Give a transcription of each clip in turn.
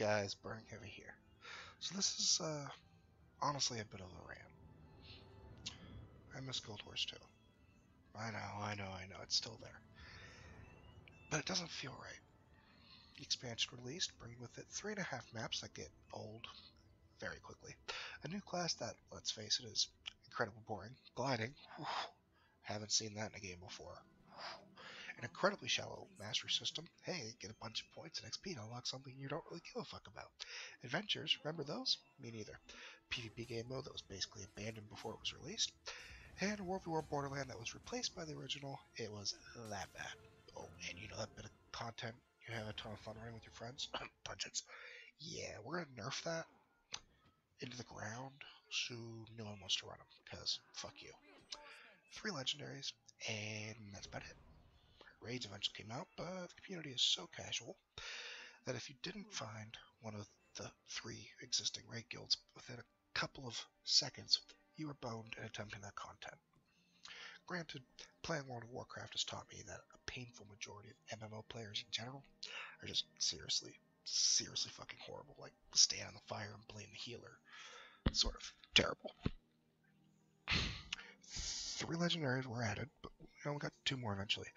guys, Burning Heavy here. So this is honestly a bit of a rant. I miss Guild Wars 2. I know, it's still there. But it doesn't feel right. The expansion released, bringing with it 3.5 maps that get old very quickly. A new class that, let's face it, is incredibly boring. Gliding, whew, haven't seen that in a game before. An incredibly shallow mastery system. Hey, get a bunch of points and XP to unlock something you don't really give a fuck about. Adventures, remember those? Me neither. PvP game mode that was basically abandoned before it was released. And a World War Borderland that was replaced by the original. It was that bad. Oh, and you know that bit of content you have a ton of fun running with your friends? Dungeons. Yeah, we're gonna nerf that into the ground so no one wants to run them, because fuck you. 3 legendaries, and that's about it. Raids eventually came out, but the community is so casual that if you didn't find one of the 3 existing raid guilds within a couple of seconds, you were boned in attempting that content. Granted, playing World of Warcraft has taught me that a painful majority of MMO players in general are just seriously fucking horrible. Like, stand on the fire and blame the healer. Sort of terrible. 3 legendaries were added, but we only got 2 more eventually.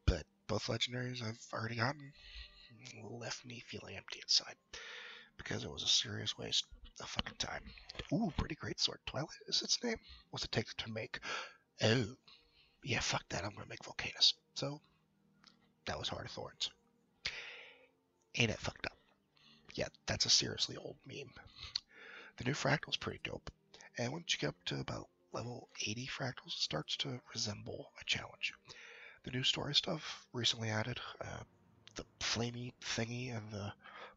But both legendaries I've already gotten left me feeling empty inside, because it was a serious waste of fucking time. Ooh, pretty great sword. Twilight is its name? What's it take to make? Oh, yeah, fuck that. I'm gonna make Volcanus. So, that was Heart of Thorns. Ain't it fucked up? Yeah, that's a seriously old meme. The new Fractal's pretty dope, and once you get up to about level 80 Fractals, it starts to resemble a challenge. The new story stuff recently added, the flamey thingy and the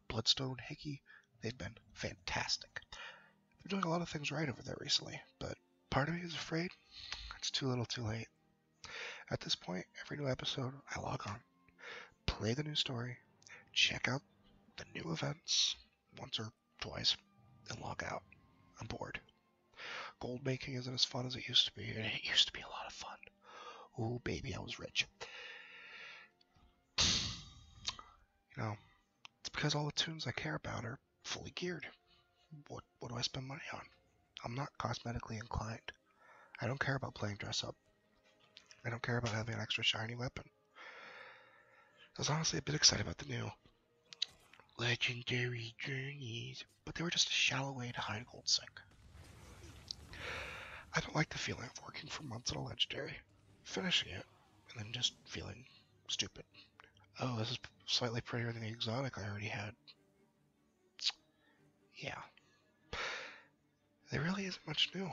bloodstone hickey, they've been fantastic. They're doing a lot of things right over there recently, but part of me is afraid it's too little too late. At this point, every new episode, I log on, play the new story, check out the new events once or twice, and log out. I'm bored. Gold making isn't as fun as it used to be, and it used to be a lot of fun. Ooh, baby, I was rich. You know, it's because all the tunes I care about are fully geared. What do I spend money on? I'm not cosmetically inclined. I don't care about playing dress up. I don't care about having an extra shiny weapon. I was honestly a bit excited about the new Legendary Journeys, but they were just a shallow way to hide a gold sink. I don't like the feeling of working for months on a legendary, finishing it, and then just feeling stupid. Oh, this is slightly prettier than the exotic I already had. Yeah. There really isn't much new.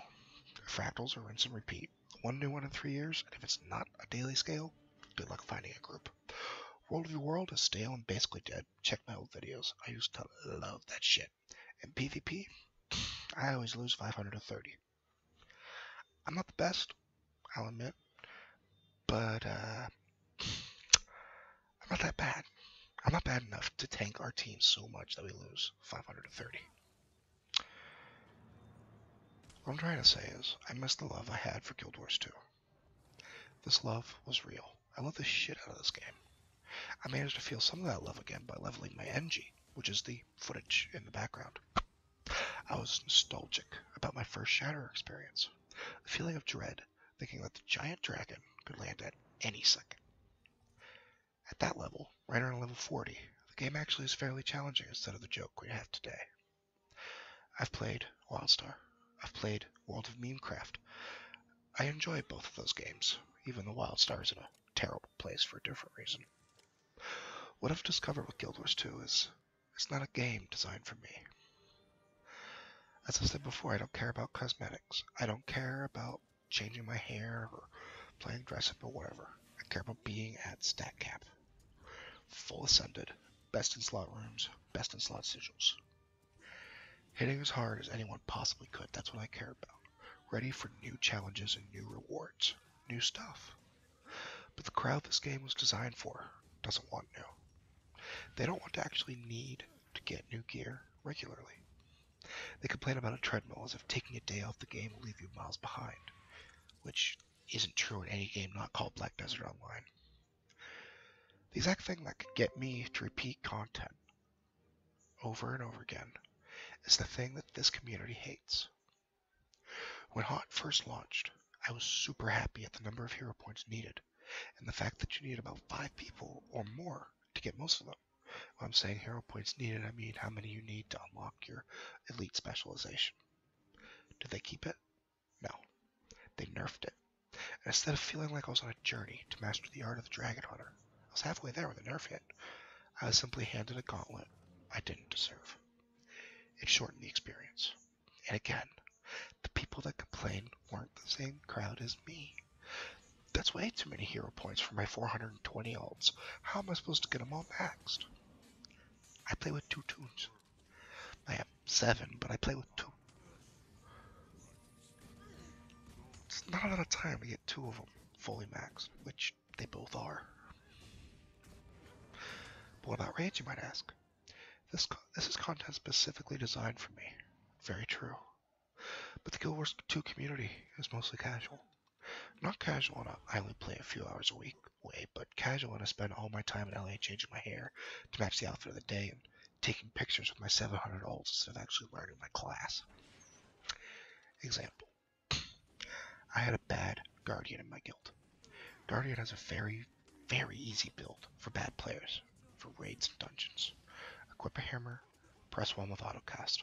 Fractals are rinse and repeat. One new one in 3 years, and if it's not a daily scale, good luck finding a group. World of Your World is stale and basically dead. Check my old videos. I used to love that shit. And PvP, I always lose 500 to 30. I'm not the best, I'll admit, but I'm not that bad. I'm not bad enough to tank our team so much that we lose 500 to 30. What I'm trying to say is, I miss the love I had for Guild Wars 2. This love was real. I love the shit out of this game. I managed to feel some of that love again by leveling my NG, which is the footage in the background. I was nostalgic about my first Shatter experience. The feeling of dread, thinking that the giant dragon could land at any second. At that level, right around level 40, the game actually is fairly challenging instead of the joke we have today. I've played WildStar. I've played World of Memecraft. I enjoy both of those games, even though WildStar is in a terrible place for a different reason. What I've discovered with Guild Wars 2 is, it's not a game designed for me. As I said before, I don't care about cosmetics. I don't care about changing my hair or playing dress up or whatever. I care about being at stat cap. Full ascended, best in slot rooms, best in slot sigils. Hitting as hard as anyone possibly could, that's what I care about. Ready for new challenges and new rewards. New stuff. But the crowd this game was designed for doesn't want new. They don't want to actually need to get new gear regularly. They complain about a treadmill as if taking a day off the game will leave you miles behind, which isn't true in any game not called Black Desert Online. The exact thing that could get me to repeat content over and over again, is the thing that this community hates. When Hot first launched, I was super happy at the number of hero points needed, and the fact that you need about 5 people or more to get most of them. When I'm saying hero points needed, I mean how many you need to unlock your elite specialization. Did they keep it? No. They nerfed it. And instead of feeling like I was on a journey to master the art of the Dragon Hunter, I was halfway there when the nerf hit. I was simply handed a gauntlet I didn't deserve. It shortened the experience. And again, the people that complained weren't the same crowd as me. That's way too many hero points for my 420 ults. How am I supposed to get them all maxed? I play with 2 tunes. I have 7, but I play with 2. It's not a lot of time to get 2 of them fully maxed, which they both are. But what about raids, you might ask? This is content specifically designed for me. Very true. But the Guild Wars 2 community is mostly casual. Not casual in I only play a few hours a week way, but casual in I spend all my time in LA changing my hair to match the outfit of the day and taking pictures with my 700 ults instead of actually learning my class. Example. I had a bad Guardian in my guild. Guardian has a very, very easy build for bad players, for raids and dungeons. Equip a hammer, press 1 with autocast.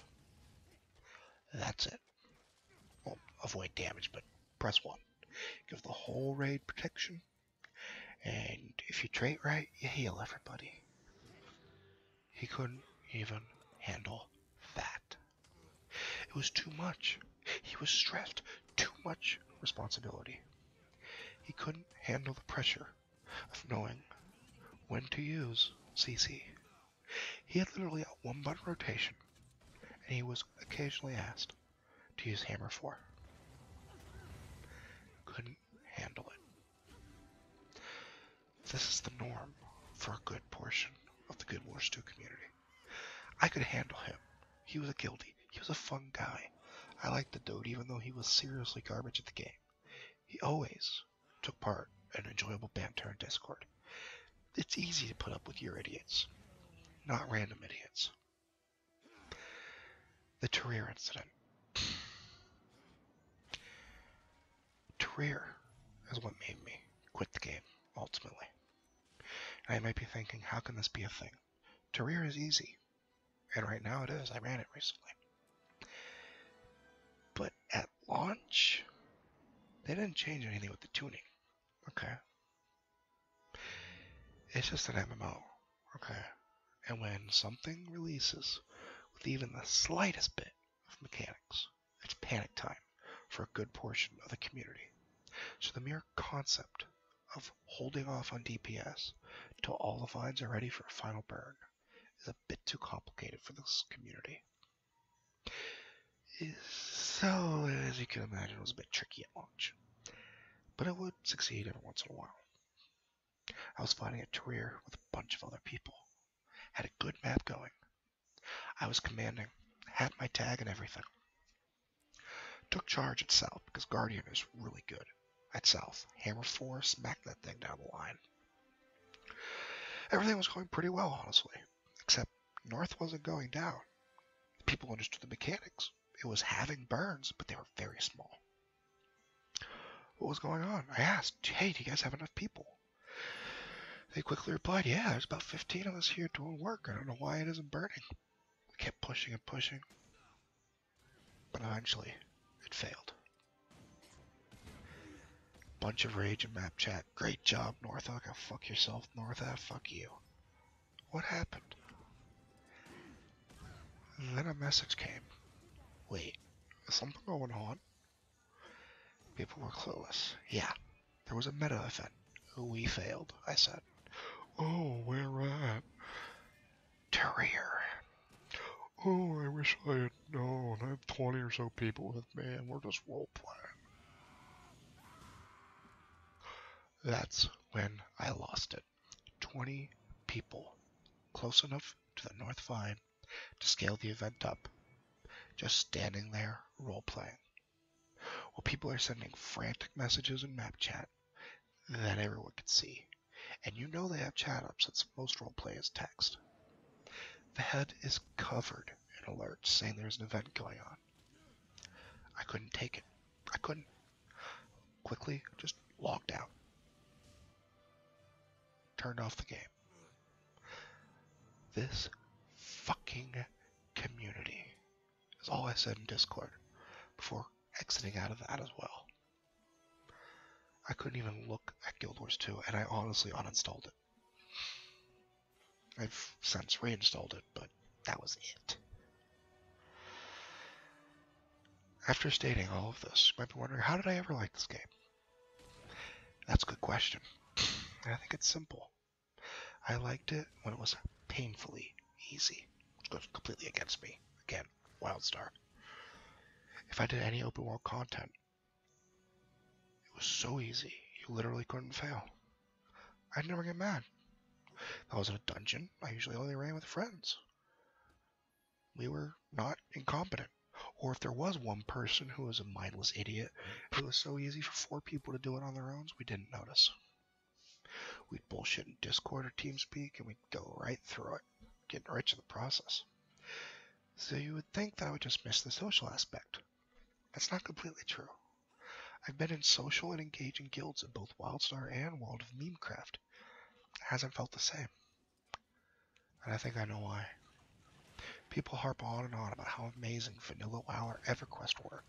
That's it. Well, avoid damage, but press 1. Give the whole raid protection, and if you trait right, you heal everybody. He couldn't even handle that. It was too much. He was stressed. Too much responsibility. He couldn't handle the pressure of knowing when to use CC. He had literally a 1-button rotation, and he was occasionally asked to use Hammer 4. Couldn't handle it. This is the norm for a good portion of the Guild Wars 2 community. I could handle him. He was a guildie. He was a fun guy. I liked the dude even though he was seriously garbage at the game. He always took part in enjoyable banter in Discord. It's easy to put up with your idiots, not random idiots. The Terrier incident. Terrier is what made me quit the game, ultimately. And I might be thinking, how can this be a thing? Terrier is easy. And right now it is. I ran it recently. But at launch, they didn't change anything with the tuning. Okay. It's just an MMO. Okay. And when something releases with even the slightest bit of mechanics, it's panic time for a good portion of the community. So the mere concept of holding off on DPS till all the vines are ready for a final burn is a bit too complicated for this community. So, as you can imagine, it was a bit tricky at launch. But it would succeed every once in a while. I was fighting a Terrier with a bunch of other people. Had a good map going. I was commanding, had my tag and everything. Took charge at South because Guardian is really good at South. Hammer 4 smacked that thing down the line. Everything was going pretty well, honestly. Except North wasn't going down. People understood the mechanics. It was having burns, but they were very small. What was going on? I asked, hey, do you guys have enough people? They quickly replied, yeah, there's about 15 of us here doing work. I don't know why it isn't burning. We kept pushing and pushing. But eventually, it failed. Bunch of rage in map chat. Great job, North. Go fuck yourself, North. Fuck you. What happened? And then a message came. Wait, is something going on? People were clueless. Yeah, there was a meta event. We failed, I said. Oh, where at? Terrier. Oh, I wish I had known. I have 20 or so people with me, and we're just role-playing. That's when I lost it. 20 people. Close enough to the North Vine to scale the event up. Just standing there, role-playing. While people are sending frantic messages in map chat that everyone can see. And you know they have chat up since most roleplay is text. The head is covered in alerts saying there's an event going on. I couldn't take it. I couldn't. Quickly, just logged out. Turned off the game. This fucking community is all I said in Discord before exiting out of that as well. I couldn't even look at Guild Wars 2, and I honestly uninstalled it. I've since reinstalled it, but that was it. After stating all of this, you might be wondering, how did I ever like this game? That's a good question. And I think it's simple. I liked it when it was painfully easy, which goes completely against me. Again, WildStar. If I did any open world content, it was so easy, you literally couldn't fail. I'd never get mad. If I was in a dungeon, I usually only ran with friends. We were not incompetent. Or if there was one person who was a mindless idiot, it was so easy for 4 people to do it on their own, we didn't notice. We'd bullshit in Discord or TeamSpeak, and we'd go right through it, getting right to the process. So you would think that I would just miss the social aspect. That's not completely true. I've been in social and engaging guilds in both WildStar and World of Memecraft. It hasn't felt the same. And I think I know why. People harp on and on about how amazing Vanilla WoW or EverQuest were,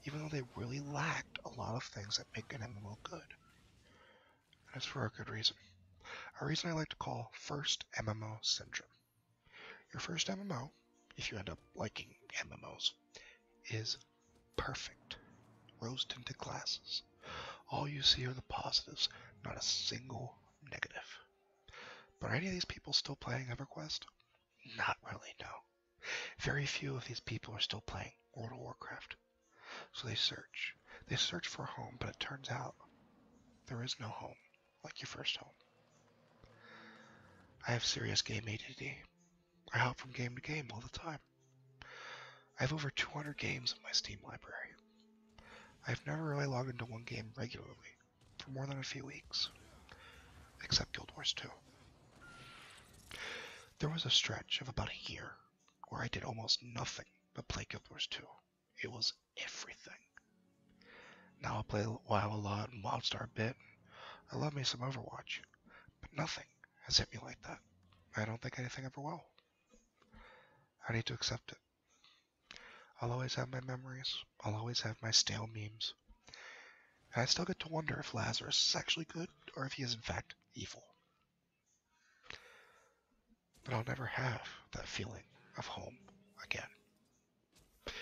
even though they really lacked a lot of things that make an MMO good. And it's for a good reason. A reason I like to call first MMO syndrome. Your first MMO, if you end up liking MMOs, is perfect. Rose-tinted glasses. All you see are the positives, not a single negative. But are any of these people still playing EverQuest? Not really, no. Very few of these people are still playing World of Warcraft. So they search. They search for a home, but it turns out there is no home like your first home. I have serious game ADD. I hop from game to game all the time. I have over 200 games in my Steam library. I've never really logged into one game regularly for more than a few weeks, except Guild Wars 2. There was a stretch of about a year where I did almost nothing but play Guild Wars 2. It was everything. Now I play WoW a lot and WildStar a bit. I love me some Overwatch, but nothing has hit me like that. I don't think anything ever will. I need to accept it. I'll always have my memories. I'll always have my stale memes. And I still get to wonder if Lazarus is actually good or if he is in fact evil. But I'll never have that feeling of home again.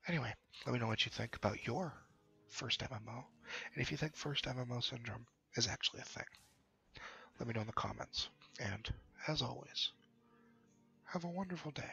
Anyway, let me know what you think about your first MMO, and if you think first MMO syndrome is actually a thing. Let me know in the comments, and as always, have a wonderful day.